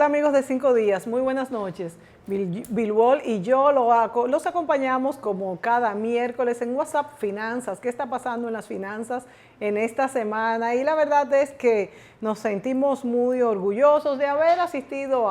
Hola amigos de 5 días, muy buenas noches. Bilbol y yo los acompañamos como cada miércoles en WhatsApp Finanzas. ¿Qué está pasando en las finanzas en esta semana? Y la verdad es que nos sentimos muy orgullosos de haber asistido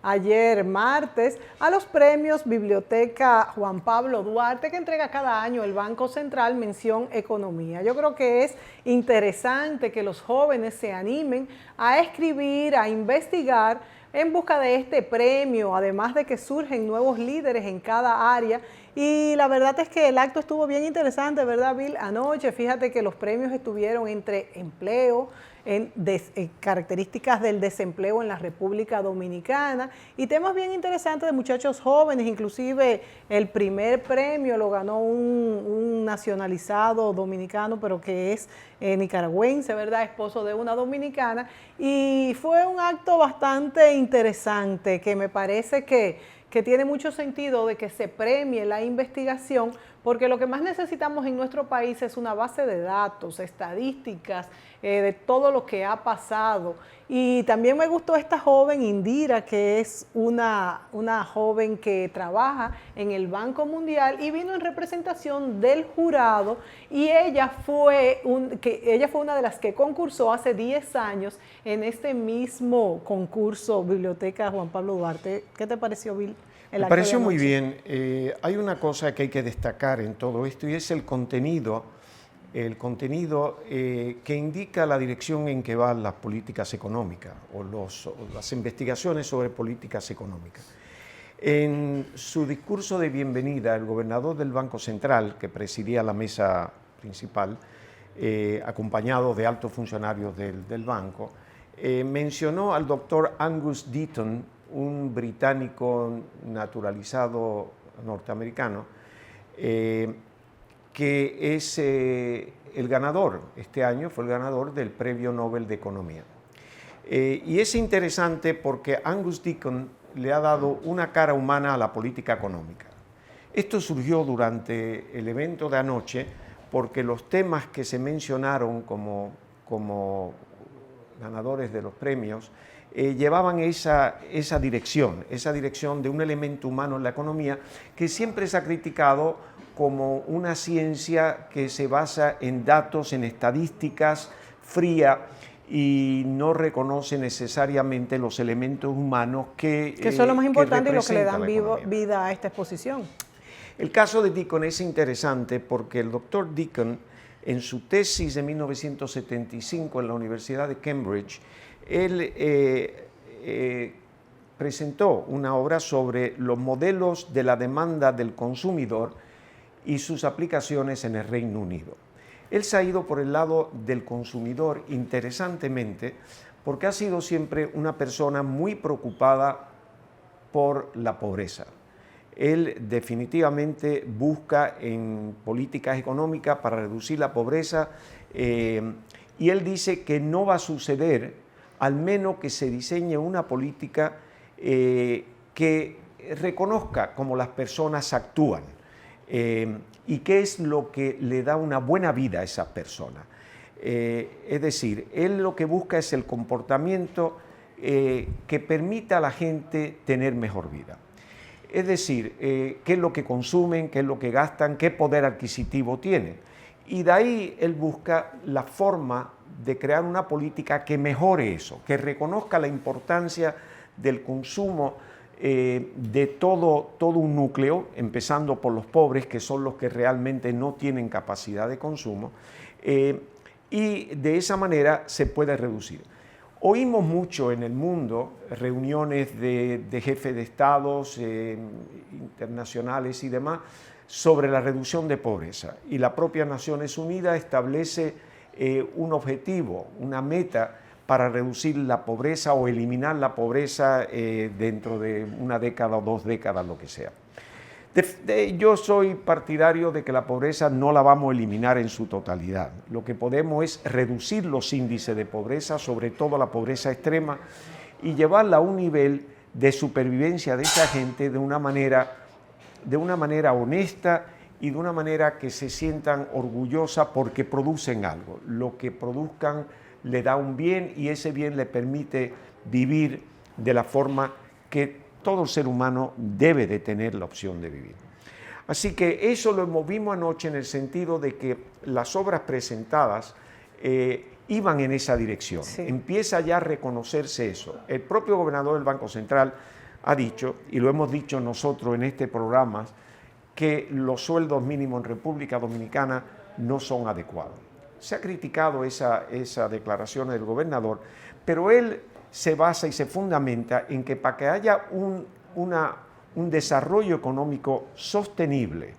ayer martes, a los premios Biblioteca Juan Pablo Duarte que entrega cada año el Banco Central Mención Economía. Yo creo que es interesante que los jóvenes se animen a escribir, a investigar en busca de este premio, además de que surgen nuevos líderes en cada área. Y la verdad es que el acto estuvo bien interesante, ¿verdad, Bill? Anoche, fíjate que los premios estuvieron entre empleo, características del desempleo en la República Dominicana y temas bien interesantes de muchachos jóvenes. Inclusive el primer premio lo ganó un nacionalizado dominicano, pero que es nicaragüense, ¿verdad? Esposo de una dominicana. Y fue un acto bastante interesante que me parece que tiene mucho sentido de que se premie la investigación, porque lo que más necesitamos en nuestro país es una base de datos, estadísticas, de todo lo que ha pasado. Y también me gustó esta joven Indira, que es una joven que trabaja en el Banco Mundial y vino en representación del jurado, y ella fue una de las que concursó hace 10 años en este mismo concurso Biblioteca Juan Pablo Duarte. ¿Qué te pareció, Bill? Me pareció muy bien. Hay una cosa que hay que destacar en todo esto y es el contenido que indica la dirección en que van las políticas económicas o las investigaciones sobre políticas económicas. En su discurso de bienvenida, el gobernador del Banco Central, que presidía la mesa principal, acompañado de altos funcionarios del banco, mencionó al doctor Angus Deaton, un británico naturalizado norteamericano, que es el ganador, este año fue el ganador del Premio Nobel de Economía. Y es interesante porque Angus Deaton le ha dado una cara humana a la política económica. Esto surgió durante el evento de anoche porque los temas que se mencionaron como ganadores de los premios llevaban esa dirección de un elemento humano en la economía que siempre se ha criticado como una ciencia que se basa en datos, en estadísticas fría y no reconoce necesariamente los elementos humanos que son lo más importante y lo que le dan vida a esta exposición. El caso de Deaton es interesante porque el doctor Deaton, en su tesis de 1975 en la Universidad de Cambridge, él presentó una obra sobre los modelos de la demanda del consumidor y sus aplicaciones en el Reino Unido. Él se ha ido por el lado del consumidor interesantemente porque ha sido siempre una persona muy preocupada por la pobreza. Él definitivamente busca en políticas económicas para reducir la pobreza y él dice que no va a suceder al menos que se diseñe una política que reconozca cómo las personas actúan y qué es lo que le da una buena vida a esas personas. Es decir, él lo que busca es el comportamiento que permita a la gente tener mejor vida. Es decir, qué es lo que consumen, qué es lo que gastan, qué poder adquisitivo tienen. Y de ahí él busca la forma de crear una política que mejore eso, que reconozca la importancia del consumo de todo un núcleo, empezando por los pobres, que son los que realmente no tienen capacidad de consumo, y de esa manera se puede reducir. Oímos mucho en el mundo reuniones de jefes de estados internacionales y demás sobre la reducción de pobreza, y la propia Naciones Unidas establece un objetivo, una meta para reducir la pobreza o eliminar la pobreza dentro de una década o 2 décadas, lo que sea. Yo soy partidario de que la pobreza no la vamos a eliminar en su totalidad. Lo que podemos es reducir los índices de pobreza, sobre todo la pobreza extrema, y llevarla a un nivel de supervivencia de esa gente de una manera honesta y de una manera que se sientan orgullosas porque producen algo. Lo que produzcan le da un bien y ese bien le permite vivir de la forma que todo ser humano debe de tener la opción de vivir. Así que eso lo movimos anoche en el sentido de que las obras presentadas iban en esa dirección. Sí. Empieza ya a reconocerse eso. El propio gobernador del Banco Central ha dicho, y lo hemos dicho nosotros en este programa, que los sueldos mínimos en República Dominicana no son adecuados. Se ha criticado esa declaración del gobernador, pero él se basa y se fundamenta en que para que haya un desarrollo económico sostenible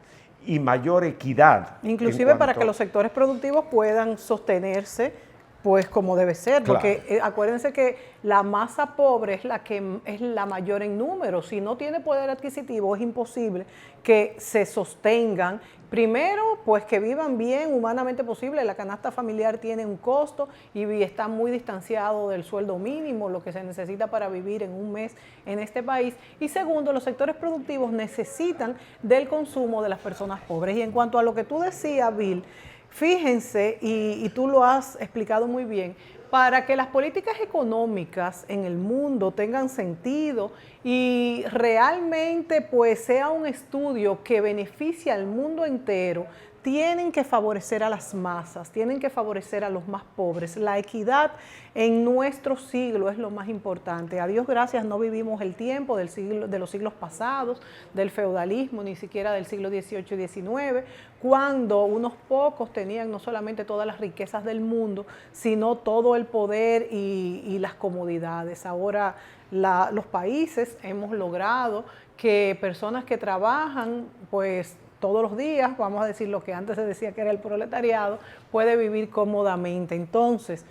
y mayor equidad. Inclusive para que los sectores productivos puedan sostenerse pues como debe ser, claro. Porque acuérdense que la masa pobre es la que es la mayor en número. Si no tiene poder adquisitivo, es imposible que se sostengan. Primero, pues que vivan bien, humanamente posible. La canasta familiar tiene un costo y está muy distanciado del sueldo mínimo, lo que se necesita para vivir en un mes en este país. Y segundo, los sectores productivos necesitan del consumo de las personas pobres. Y en cuanto a lo que tú decías, Bill, fíjense, y tú lo has explicado muy bien, para que las políticas económicas en el mundo tengan sentido y realmente pues sea un estudio que beneficie al mundo entero, tienen que favorecer a las masas, tienen que favorecer a los más pobres. La equidad en nuestro siglo es lo más importante. A Dios gracias no vivimos el tiempo de los siglos pasados, del feudalismo, ni siquiera del siglo XVIII y XIX, cuando unos pocos tenían no solamente todas las riquezas del mundo, sino todo el poder y las comodidades. Ahora los países hemos logrado que personas que trabajan, pues todos los días, vamos a decir lo que antes se decía que era el proletariado, puede vivir cómodamente. Entonces,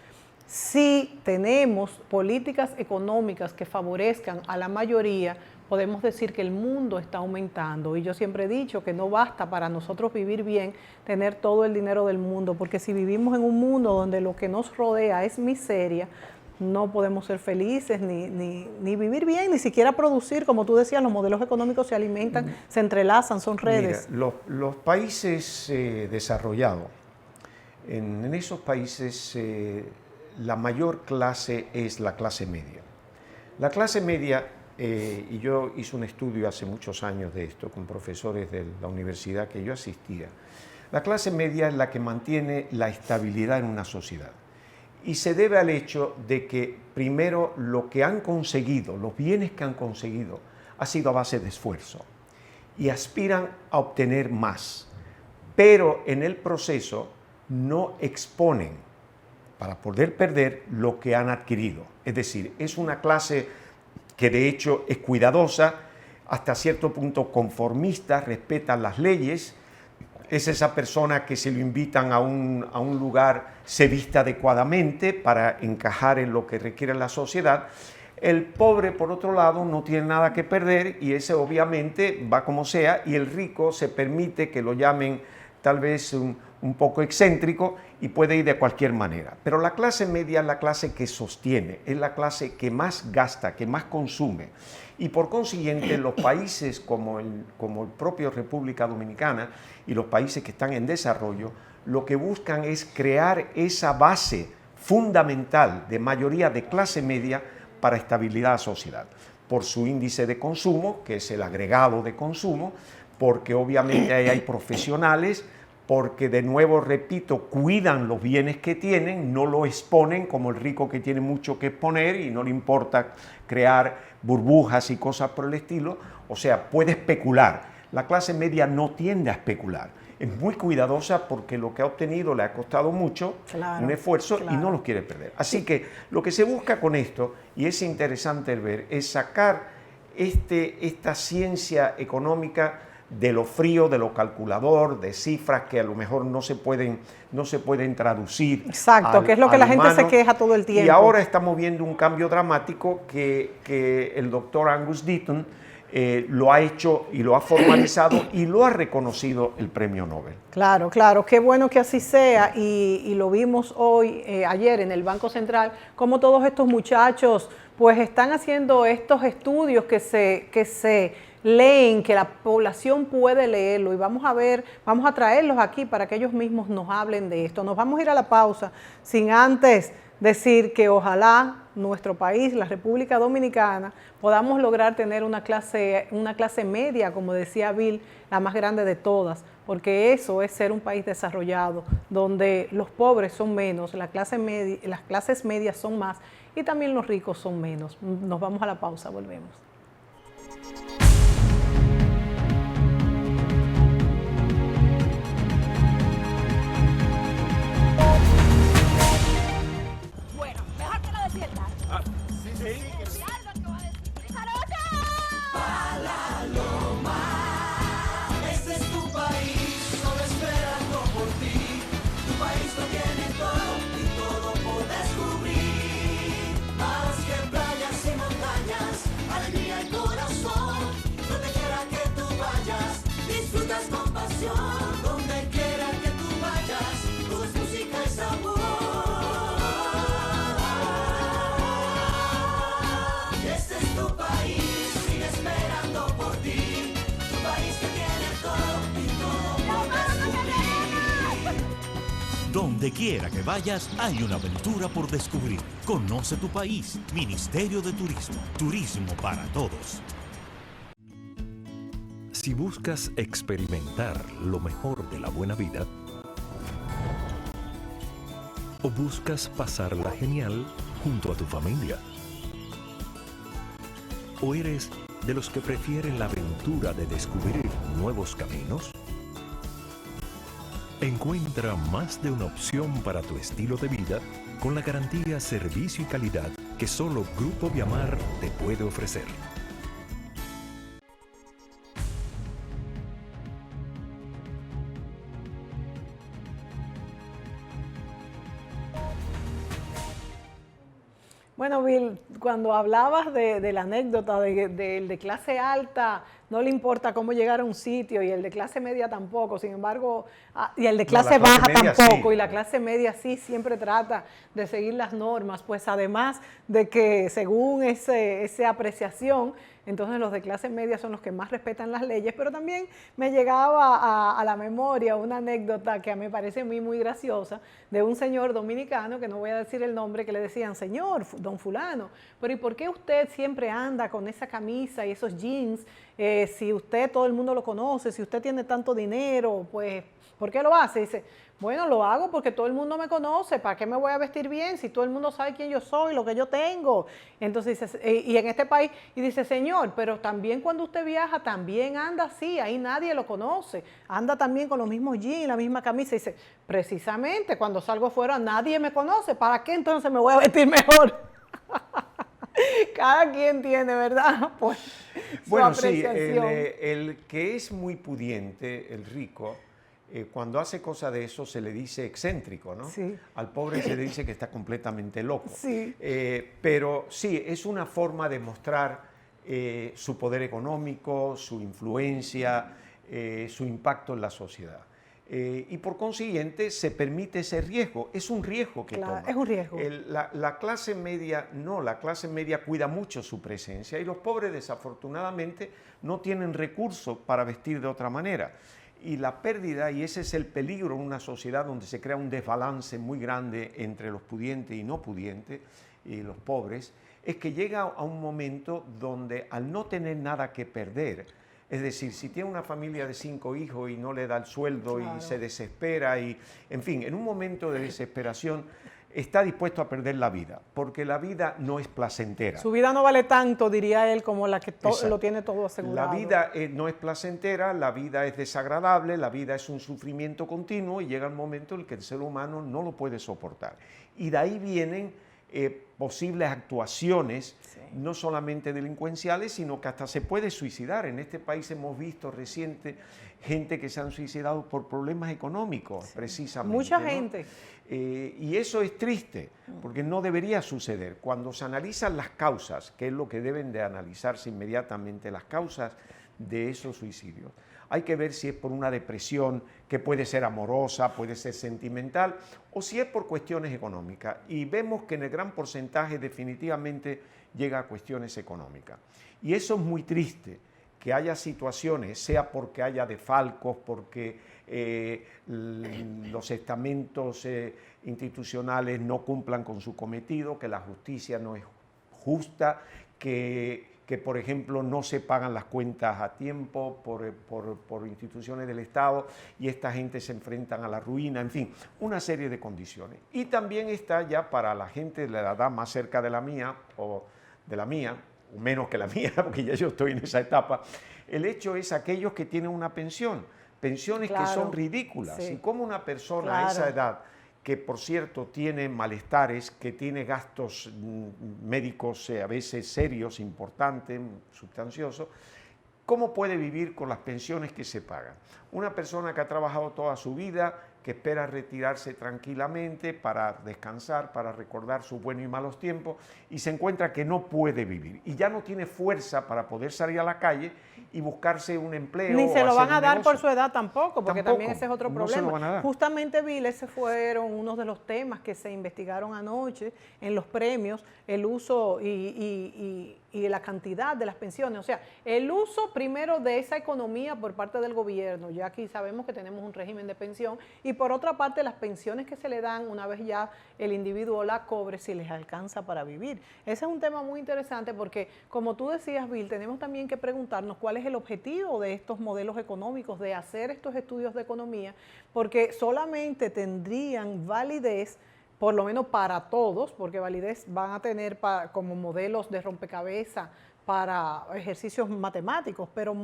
si tenemos políticas económicas que favorezcan a la mayoría, podemos decir que el mundo está aumentando. Y yo siempre he dicho que no basta para nosotros vivir bien tener todo el dinero del mundo, porque si vivimos en un mundo donde lo que nos rodea es miseria, no podemos ser felices, ni vivir bien, ni siquiera producir. Como tú decías, los modelos económicos se alimentan, se entrelazan, son redes. Mira, los países desarrollados, en esos países la mayor clase es la clase media. La clase media, y yo hice un estudio hace muchos años de esto con profesores de la universidad que yo asistía, la clase media es la que mantiene la estabilidad en una sociedad. Y se debe al hecho de que, primero, lo que han conseguido, los bienes que han conseguido, ha sido a base de esfuerzo. Y aspiran a obtener más. Pero en el proceso no exponen para poder perder lo que han adquirido. Es decir, es una clase que de hecho es cuidadosa, hasta cierto punto conformista, respeta las leyes. Es esa persona que si lo invitan a un lugar se viste adecuadamente para encajar en lo que requiere la sociedad. El pobre, por otro lado, no tiene nada que perder y ese obviamente va como sea, y el rico se permite que lo llamen tal vez un poco excéntrico y puede ir de cualquier manera. Pero la clase media es la clase que sostiene, es la clase que más gasta, que más consume. Y por consiguiente, los países como el propio República Dominicana y los países que están en desarrollo, lo que buscan es crear esa base fundamental de mayoría de clase media para estabilidad de la sociedad. Por su índice de consumo, que es el agregado de consumo, porque obviamente ahí hay profesionales, porque de nuevo, repito, cuidan los bienes que tienen, no lo exponen como el rico que tiene mucho que exponer y no le importa crear burbujas y cosas por el estilo, o sea, puede especular. La clase media no tiende a especular, es muy cuidadosa porque lo que ha obtenido le ha costado mucho, claro, un esfuerzo, claro, y no lo quiere perder. Así que lo que se busca con esto, y es interesante ver, es sacar esta ciencia económica de lo frío, de lo calculador, de cifras que a lo mejor no se pueden traducir. Exacto, que es lo que la gente se queja todo el tiempo. Y ahora estamos viendo un cambio dramático que el doctor Angus Deaton lo ha hecho y lo ha formalizado y lo ha reconocido el premio Nobel. Claro, claro, qué bueno que así sea y lo vimos hoy, ayer en el Banco Central, como todos estos muchachos pues están haciendo estos estudios que se leen, que la población puede leerlo, y vamos a traerlos aquí para que ellos mismos nos hablen de esto. Nos vamos a ir a la pausa sin antes decir que ojalá nuestro país, la República Dominicana, podamos lograr tener una clase media, como decía Bill, la más grande de todas, porque eso es ser un país desarrollado, donde los pobres son menos, las clases medias son más y también los ricos son menos. Nos vamos a la pausa, volvemos. Donde quiera que vayas, hay una aventura por descubrir. Conoce tu país. Ministerio de Turismo. Turismo para todos. Si buscas experimentar lo mejor de la buena vida, o buscas pasarla genial junto a tu familia, o eres de los que prefieren la aventura de descubrir nuevos caminos, encuentra más de una opción para tu estilo de vida con la garantía, servicio y calidad que solo Grupo Viamar te puede ofrecer. Bueno, Bill, cuando hablabas de la anécdota de clase alta, no le importa cómo llegar a un sitio, y el de clase media tampoco, sin embargo, y el de clase baja tampoco, sí. Y la clase media sí siempre trata de seguir las normas, pues además de que según esa apreciación, entonces los de clase media son los que más respetan las leyes, pero también me llegaba a la memoria una anécdota que a mí me parece muy graciosa, de un señor dominicano, que no voy a decir el nombre, que le decían: señor, don fulano, pero ¿y por qué usted siempre anda con esa camisa y esos jeans? Si usted, todo el mundo lo conoce, si usted tiene tanto dinero, pues, ¿por qué lo hace? Dice: bueno, lo hago porque todo el mundo me conoce. ¿Para qué me voy a vestir bien si todo el mundo sabe quién yo soy, lo que yo tengo? Entonces dice, y en este país, y dice: señor, pero también cuando usted viaja, también anda así, ahí nadie lo conoce, anda también con los mismos jeans, la misma camisa. Dice: precisamente, cuando salgo fuera nadie me conoce, ¿para qué entonces me voy a vestir mejor? Cada quien tiene, ¿verdad? Pues, bueno, sí, el que es muy pudiente, el rico, cuando hace cosas de eso se le dice excéntrico, ¿no? Sí. Al pobre se le dice que está completamente loco. Sí. Pero sí, es una forma de mostrar su poder económico, su influencia, su impacto en la sociedad. Y por consiguiente se permite ese riesgo. Es un riesgo que toma. Es un riesgo. La clase media no, la clase media cuida mucho su presencia, y los pobres desafortunadamente no tienen recursos para vestir de otra manera. Y la pérdida, y ese es el peligro en una sociedad donde se crea un desbalance muy grande entre los pudientes y no pudientes, y los pobres, es que llega a un momento donde, al no tener nada que perder, es decir, si tiene una familia de 5 hijos y no le da el sueldo, claro, y se desespera, y en fin, en un momento de desesperación está dispuesto a perder la vida, porque la vida no es placentera. Su vida no vale tanto, diría él, como la que lo tiene todo asegurado. La vida no es placentera, la vida es desagradable, la vida es un sufrimiento continuo, y llega el momento en que el ser humano no lo puede soportar. Y de ahí vienen posibles actuaciones, sí, no solamente delincuenciales, sino que hasta se puede suicidar. En este país hemos visto reciente gente que se han suicidado por problemas económicos, sí, precisamente. Mucha, ¿no?, gente. Y eso es triste, porque no debería suceder. Cuando se analizan las causas, que es lo que deben de analizarse inmediatamente, las causas de esos suicidios, hay que ver si es por una depresión que puede ser amorosa, puede ser sentimental, o si es por cuestiones económicas. Y vemos que en el gran porcentaje definitivamente llega a cuestiones económicas. Y eso es muy triste. que haya situaciones, sea porque haya desfalcos, porque los estamentos institucionales no cumplan con su cometido, que la justicia no es justa, que por ejemplo no se pagan las cuentas a tiempo por instituciones del Estado y esta gente se enfrentan a la ruina, en fin, una serie de condiciones. Y también está ya para la gente de la edad más cerca de la mía, o menos que la mía, porque ya yo estoy en esa etapa, el hecho es aquellos que tienen una pensines que son ridículas. Sí. Y como una persona a esa edad, que por cierto tiene malestares, que tiene gastos médicos a veces serios, importantes, sustanciosos, ¿cómo puede vivir con las pensiones que se pagan? Una persona que ha trabajado toda su vida, que espera retirarse tranquilamente para descansar, para recordar sus buenos y malos tiempos, y se encuentra que no puede vivir y ya no tiene fuerza para poder salir a la calle y buscarse un empleo. Ni se lo van a dar negocio. por su edad tampoco, porque también ese es otro No problema. se lo van a dar. Justamente, Bill, ese fueron unos de los temas que se investigaron anoche en los premios, el uso y la cantidad de las pensiones. O sea, el uso primero de esa economía por parte del gobierno, ya aquí sabemos que tenemos un régimen de pensión, y por otra parte las pensiones que se le dan una vez ya el individuo la cobre, si les alcanza para vivir. Ese es un tema muy interesante porque, como tú decías, Bill, tenemos también que preguntarnos cuál es el objetivo de estos modelos económicos, de hacer estos estudios de economía, porque solamente tendrían validez por lo menos para todos, porque validez van a tener como modelos de rompecabezas para ejercicios matemáticos, pero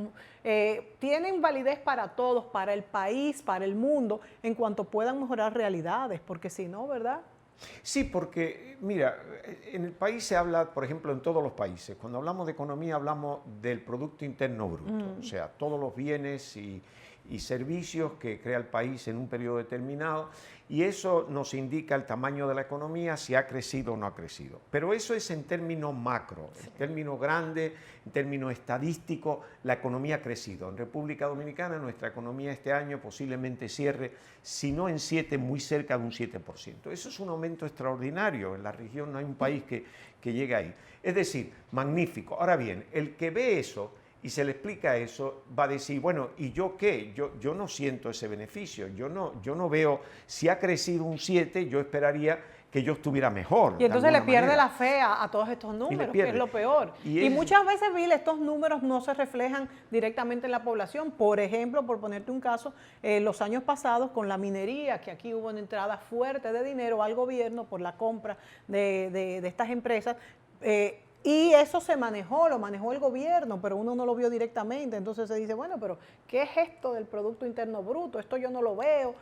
tienen validez para todos, para el país, para el mundo, en cuanto puedan mejorar realidades, porque si no, ¿verdad? Sí, porque, mira, en el país se habla, por ejemplo, en todos los países, cuando hablamos de economía hablamos del Producto Interno Bruto, o sea, todos los bienes y servicios que crea el país en un periodo determinado, y eso nos indica el tamaño de la economía, si ha crecido o no ha crecido. Pero eso es en términos macro, en términos grandes, en términos estadísticos, la economía ha crecido. En República Dominicana nuestra economía este año posiblemente cierre, si no en 7, muy cerca de un 7%. Eso es un aumento extraordinario, en la región no hay un país que llegue ahí. Es decir, magnífico. Ahora bien, el que ve eso y se le explica eso, va a decir, bueno, ¿y yo qué? Yo no siento ese beneficio, yo no veo, si ha crecido un 7, yo esperaría que yo estuviera mejor. Y entonces le pierde la fe a todos estos números, que es lo peor. Y muchas veces, Bill, estos números no se reflejan directamente en la población. Por ejemplo, por ponerte un caso, los años pasados con la minería, que aquí hubo una entrada fuerte de dinero al gobierno por la compra de estas empresas, y eso lo manejó el gobierno, pero uno no lo vio directamente. Entonces se dice, bueno, pero ¿qué es esto del Producto Interno Bruto? Esto yo no lo veo.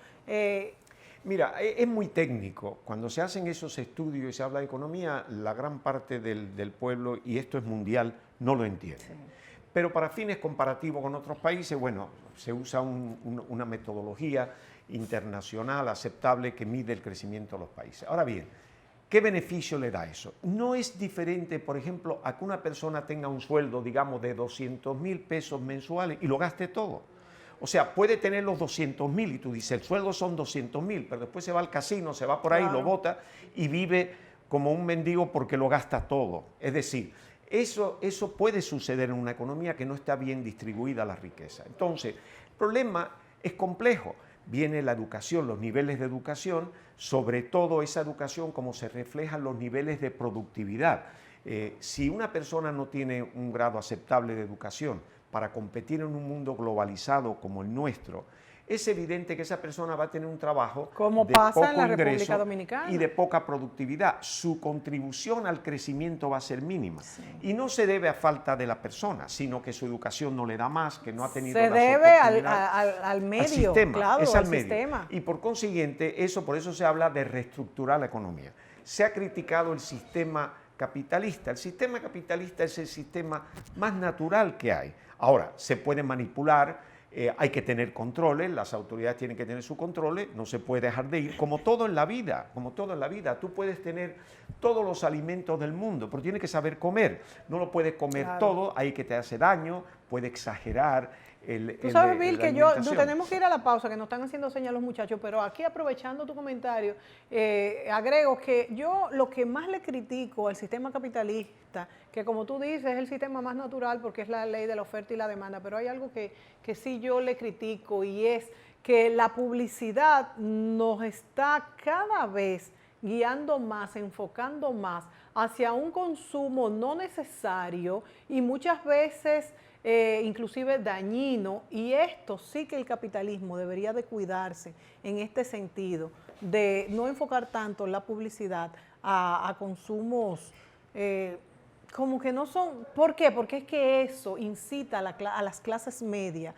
Mira, es muy técnico. Cuando se hacen esos estudios y se habla de economía, la gran parte del pueblo, y esto es mundial, no lo entiende. Sí. Pero para fines comparativos con otros países, bueno, se usa una metodología internacional aceptable que mide el crecimiento de los países. Ahora bien, ¿qué beneficio le da eso? No es diferente, por ejemplo, a que una persona tenga un sueldo, digamos, de 200,000 pesos mensuales y lo gaste todo. O sea, puede tener los 200,000 y tú dices, el sueldo son 200,000, pero después se va al casino, se va por ahí, lo bota y vive como un mendigo porque lo gasta todo. Es decir, eso puede suceder en una economía que no está bien distribuida la riqueza. Entonces, el problema es complejo. Viene la educación, los niveles de educación, sobre todo esa educación como se reflejan los niveles de productividad. Si una persona no tiene un grado aceptable de educación para competir en un mundo globalizado como el nuestro, es evidente que esa persona va a tener un trabajo como de pasa poco en la ingreso República Dominicana y de poca productividad. Su contribución al crecimiento va a ser mínima. Sí. Y no se debe a falta de la persona, sino que su educación no le da más, que no ha tenido se las debe al medio, sistema, claro, es al medio. Sistema. Y por consiguiente, por eso se habla de reestructurar la economía. Se ha criticado el sistema capitalista. El sistema capitalista es el sistema más natural que hay. Ahora, se puede manipular, hay que tener controles, las autoridades tienen que tener sus controles, no se puede dejar de ir, como todo en la vida, Tú puedes tener todos los alimentos del mundo, pero tienes que saber comer, no lo puedes comer todo, ahí que te hace daño, puede exagerar Tú sabes, Bill, que tenemos que ir a la pausa, que nos están haciendo señas los muchachos, pero aquí aprovechando tu comentario, agrego que yo lo que más le critico al sistema capitalista, que como tú dices es el sistema más natural porque es la ley de la oferta y la demanda, pero hay algo que sí yo le critico y es que la publicidad nos está cada vez guiando más, enfocando más hacia un consumo no necesario y muchas veces inclusive dañino, y esto sí que el capitalismo debería de cuidarse en este sentido, de no enfocar tanto la publicidad a consumos como que no son. ¿Por qué? Porque es que eso incita a las clases medias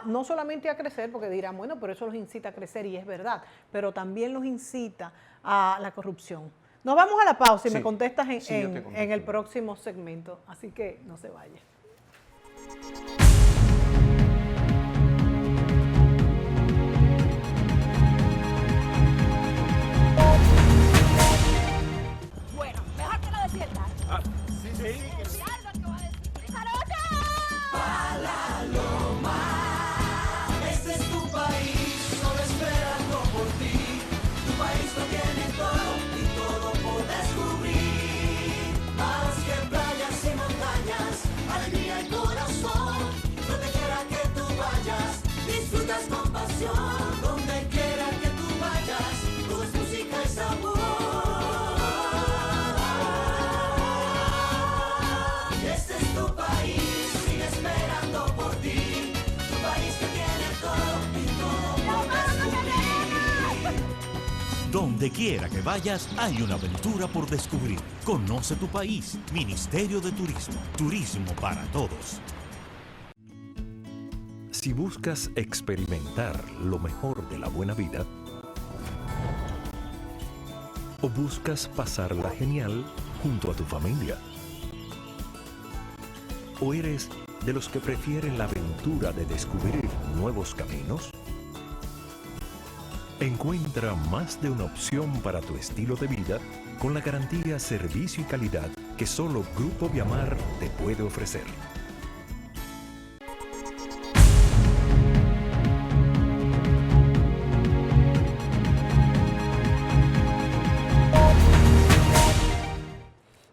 no solamente a crecer, porque dirán, bueno, pero eso los incita a crecer y es verdad, pero también los incita a la corrupción. Nos vamos a la pausa y me contestas en el próximo segmento, así que no se vaya. Bueno, mejor que lo desiertas. Sí. Algo que va a decir. ¡Jarocha! Para Loma, este es tu país, solo esperando por ti. Tu país lo tiene todo y todo por descubrir. Más que playas y montañas, alegría y corazón. Donde quiera que tú vayas, disfrutas con pasión. Donde quiera que tú vayas, todo es música y sabor. Este es tu país, sigue esperando por ti. Tu país que tiene todo y todo por descubrir. Donde quiera que vayas, hay una aventura por descubrir. Conoce tu país. Ministerio de Turismo. Turismo para todos. Si buscas experimentar lo mejor de la buena vida, o buscas pasarla genial junto a tu familia, o eres de los que prefieren la aventura de descubrir nuevos caminos, encuentra más de una opción para tu estilo de vida con la garantía, servicio y calidad que solo Grupo Viamar te puede ofrecer.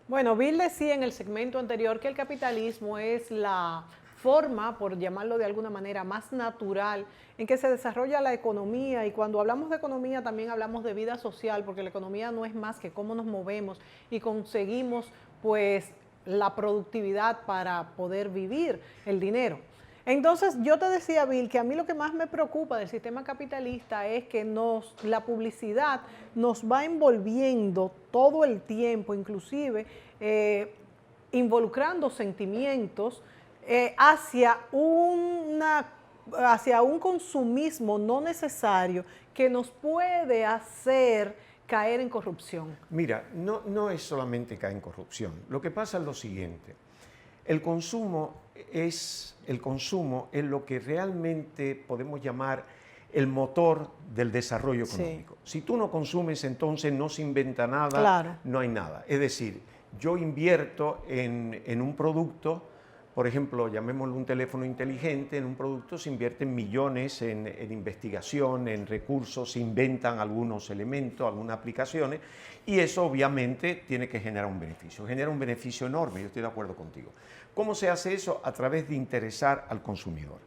Bueno, Bill decía en el segmento anterior que el capitalismo es la forma, por llamarlo de alguna manera, más natural en que se desarrolla la economía, y cuando hablamos de economía también hablamos de vida social, porque la economía no es más que cómo nos movemos y conseguimos pues la productividad para poder vivir, el dinero. Entonces yo te decía, Bill, que a mí lo que más me preocupa del sistema capitalista es que la publicidad nos va envolviendo todo el tiempo, inclusive involucrando sentimientos hacia un consumismo no necesario que nos puede hacer caer en corrupción. Mira, no es solamente caer en corrupción. Lo que pasa es lo siguiente. El consumo es lo que realmente podemos llamar el motor del desarrollo económico. Sí. Si tú no consumes, entonces no se inventa nada, claro. No hay nada. Es decir, yo invierto en un producto, por ejemplo, llamémoslo un teléfono inteligente, en un producto se invierten millones en investigación, en recursos, se inventan algunos elementos, algunas aplicaciones, y eso obviamente tiene que generar un beneficio. Genera un beneficio enorme, yo estoy de acuerdo contigo. ¿Cómo se hace eso? A través de interesar al consumidor.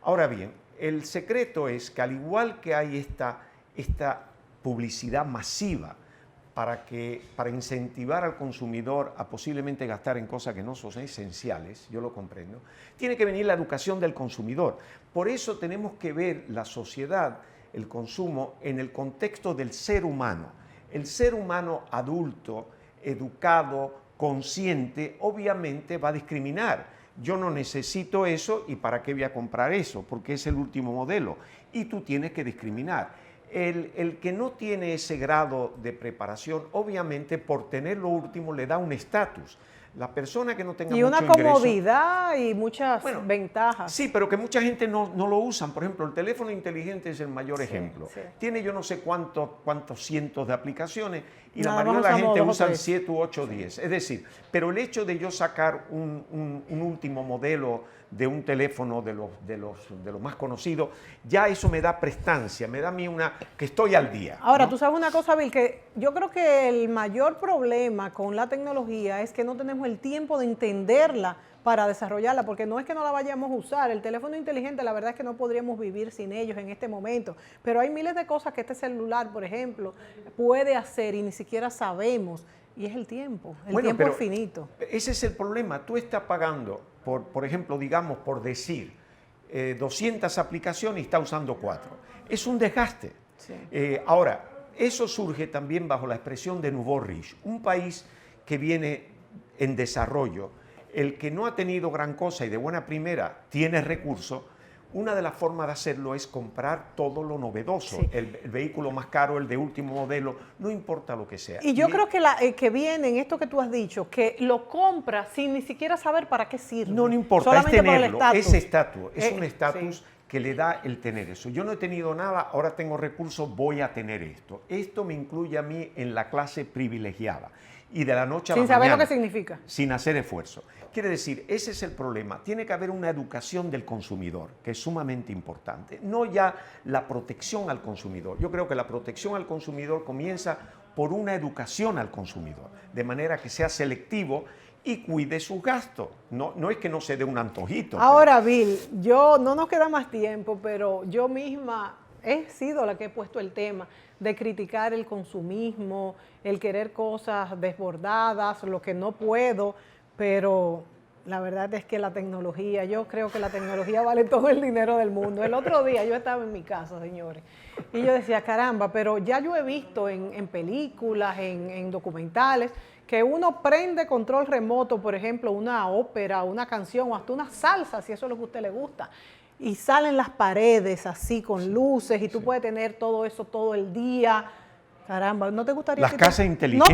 Ahora bien, el secreto es que al igual que hay esta publicidad masiva para incentivar al consumidor a posiblemente gastar en cosas que no son esenciales, yo lo comprendo, tiene que venir la educación del consumidor. Por eso tenemos que ver la sociedad, el consumo, en el contexto del ser humano. El ser humano adulto, educado, consciente, obviamente va a discriminar. Yo no necesito eso y ¿para qué voy a comprar eso? Porque es el último modelo. Y tú tienes que discriminar. El que no tiene ese grado de preparación, obviamente por tener lo último le da un estatus. La persona que no tenga Y mucho una ingreso, comodidad y muchas bueno, ventajas. sí, pero que mucha gente no lo usan. Por ejemplo, el teléfono inteligente es el mayor ejemplo. sí. Tiene yo no sé cuántos cientos de aplicaciones y Nada la mayoría más de la usamos gente 2 o usan 3. 7 u 8 o 10. Es decir, pero el hecho de yo sacar un último modelo de un teléfono de los más conocidos, ya eso me da prestancia, me da a mí que estoy al día. Ahora, ¿no? tú sabes una cosa, Bill, que yo creo que el mayor problema con la tecnología es que no tenemos el tiempo de entenderla para desarrollarla, porque no es que no la vayamos a usar. El teléfono inteligente, la verdad es que no podríamos vivir sin ellos en este momento, pero hay miles de cosas que este celular, por ejemplo, puede hacer y ni siquiera sabemos, y es el tiempo Bueno, pero es finito. Ese es el problema. Tú estás pagando, por ejemplo, digamos, por decir, 200 aplicaciones y está usando 4. Es un desgaste. Sí. Ahora, eso surge también bajo la expresión de nouveau riche, un país que viene en desarrollo, el que no ha tenido gran cosa y de buena primera tiene recursos. Una de las formas de hacerlo es comprar todo lo novedoso, Sí. el vehículo más caro, el de último modelo, no importa lo que sea. Y yo creo que que viene en esto que tú has dicho, que lo compra sin ni siquiera saber para qué sirve. No importa, solamente es por el tenerlo, estatus. ese estatus, es un Sí. estatus que le da el tener eso. Yo no he tenido nada, ahora tengo recursos, voy a tener esto. Esto me incluye a mí en la clase privilegiada y de la noche a la Sin saber mañana, lo que significa. sin hacer esfuerzo. Quiere decir, ese es el problema. Tiene que haber una educación del consumidor, que es sumamente importante. No ya la protección al consumidor. Yo creo que la protección al consumidor comienza por una educación al consumidor, de manera que sea selectivo y cuide sus gastos. No es que no se dé un antojito. Ahora, Bill, no nos queda más tiempo, pero yo misma he sido la que he puesto el tema de criticar el consumismo, el querer cosas desbordadas, lo que no puedo, pero la verdad es que la tecnología, yo creo que la tecnología vale todo el dinero del mundo. El otro día yo estaba en mi casa, señores, y yo decía, caramba, pero ya yo he visto en películas, en documentales, que uno prende control remoto, por ejemplo, una ópera, una canción o hasta una salsa, si eso es lo que a usted le gusta, y salen las paredes así con luces y tú puedes tener todo eso todo el día. Caramba, ¿no te gustaría? Las casas inteligentes.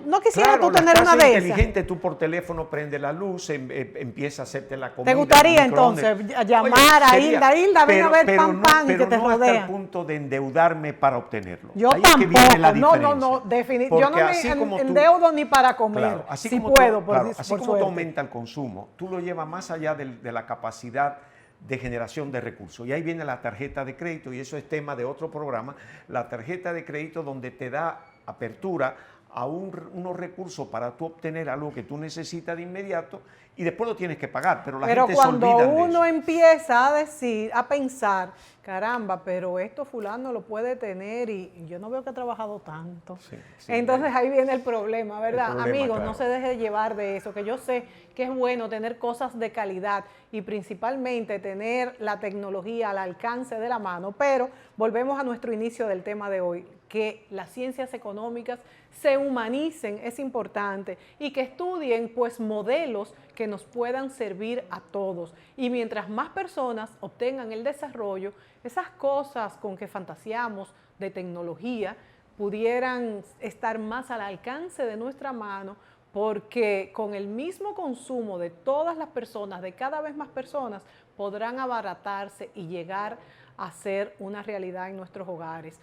¿No quisieras claro, tú tener las una casas de esas? inteligentes, tú por teléfono prendes la luz, empieza a hacerte la comida. ¿Te gustaría el microondas. entonces llamar a Hilda, ven a ver pan pan y que te pero no hasta rodea? el punto de endeudarme para obtenerlo. Yo Ahí es que viene la tampoco, diferencia. no, definitivamente. Yo no Porque así como me tú- endeudo ni para comer, Claro, así si como puedo, tú, por, claro, por así como suerte. tú aumenta el consumo, tú lo llevas más allá de la capacidad de generación de recursos. Y ahí viene la tarjeta de crédito, y eso es tema de otro programa, la tarjeta de crédito donde te da apertura a unos recursos para tú obtener algo que tú necesitas de inmediato y después lo tienes que pagar, pero la Pero gente se cuando olvida de uno eso. empieza a decir, a pensar, caramba, pero esto fulano lo puede tener y yo no veo que ha trabajado tanto. Sí, sí, Entonces ahí viene el problema, ¿verdad? problema, Amigos, claro. no se deje llevar de eso, que yo sé que es bueno tener cosas de calidad y principalmente tener la tecnología al alcance de la mano, pero volvemos a nuestro inicio del tema de hoy, que las ciencias económicas se humanicen, es importante, y que estudien pues modelos que nos puedan servir a todos. Y mientras más personas obtengan el desarrollo, esas cosas con que fantaseamos de tecnología pudieran estar más al alcance de nuestra mano, porque con el mismo consumo de todas las personas, de cada vez más personas, podrán abaratarse y llegar a ser una realidad en nuestros hogares.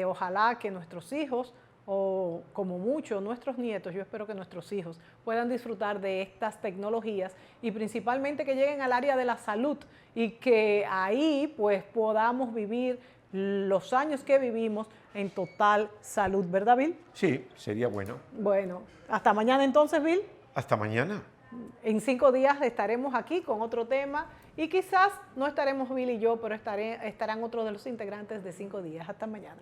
Ojalá que nuestros hijos, o como mucho nuestros nietos, yo espero que nuestros hijos puedan disfrutar de estas tecnologías y principalmente que lleguen al área de la salud y que ahí pues podamos vivir los años que vivimos en total salud, ¿verdad, Bill? Sí, sería bueno. Bueno, hasta mañana entonces, Bill. Hasta mañana. En 5 días estaremos aquí con otro tema y quizás no estaremos Bill y yo, pero estarán otros de los integrantes de 5 días. Hasta mañana.